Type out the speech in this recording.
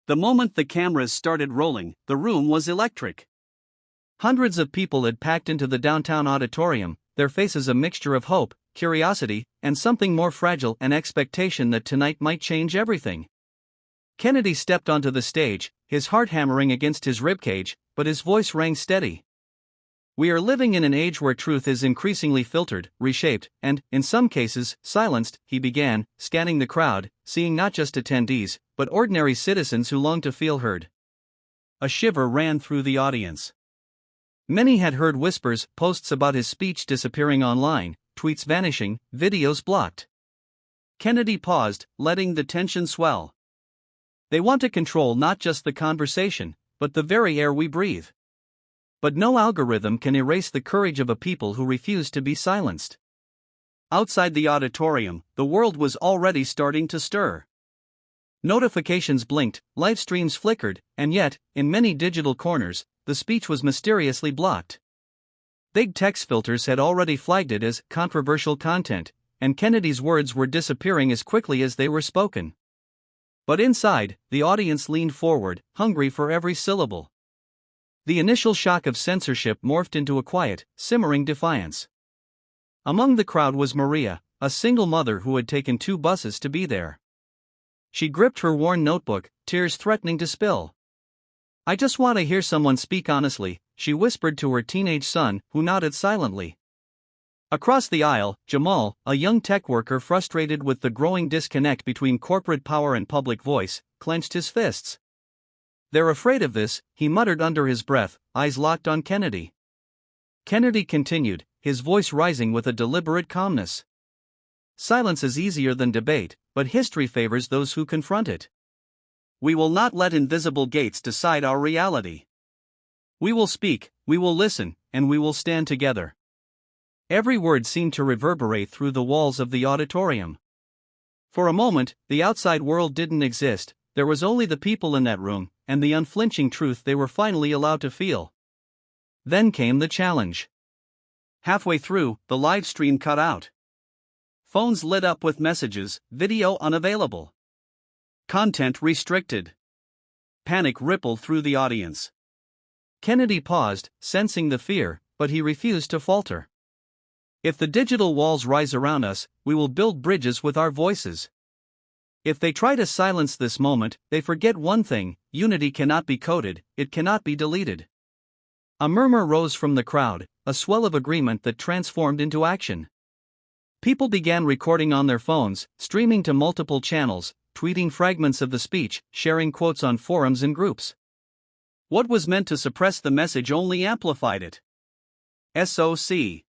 The moment the cameras started rolling, the room was electric. Hundreds of people had packed into the downtown auditorium, their faces a mixture of hope, curiosity, and something more fragile, an expectation that tonight might change everything. Kennedy stepped onto the stage, his heart hammering against his ribcage, but his voice rang steady. We are living in an age where truth is increasingly filtered, reshaped, and, in some cases, silenced, he began, scanning the crowd, seeing not just attendees, but ordinary citizens who longed to feel heard. A shiver ran through the audience. Many had heard whispers, posts about his speech disappearing online, tweets vanishing, videos blocked. Kennedy paused, letting the tension swell. They want to control not just the conversation, but the very air we breathe. But no algorithm can erase the courage of a people who refuse to be silenced. Outside the auditorium, the world was already starting to stir. Notifications blinked, live streams flickered, and yet, in many digital corners, the speech was mysteriously blocked. Big text filters had already flagged it as controversial content, and Kennedy's words were disappearing as quickly as they were spoken. But inside, the audience leaned forward, hungry for every syllable. The initial shock of censorship morphed into a quiet, simmering defiance. Among the crowd was Maria, a single mother who had taken 2 buses to be there. She gripped her worn notebook, tears threatening to spill. "I just want to hear someone speak honestly," she whispered to her teenage son, who nodded silently. Across the aisle, Jamal, a young tech worker frustrated with the growing disconnect between corporate power and public voice, clenched his fists. "They're afraid of this," he muttered under his breath, eyes locked on Kennedy. Kennedy continued, his voice rising with a deliberate calmness. "Silence is easier than debate, but history favors those who confront it. We will not let invisible gates decide our reality. We will speak, we will listen, and we will stand together." Every word seemed to reverberate through the walls of the auditorium. For a moment, the outside world didn't exist, there was only the people in that room, and the unflinching truth they were finally allowed to feel. Then came the challenge. Halfway through, the live stream cut out. Phones lit up with messages, video unavailable. Content restricted. Panic rippled through the audience. Kennedy paused, sensing the fear, but he refused to falter. "If the digital walls rise around us, we will build bridges with our voices. If they try to silence this moment, they forget one thing: unity cannot be coded, it cannot be deleted." A murmur rose from the crowd, a swell of agreement that transformed into action. People began recording on their phones, streaming to multiple channels, tweeting fragments of the speech, sharing quotes on forums and groups. What was meant to suppress the message only amplified it. SOC.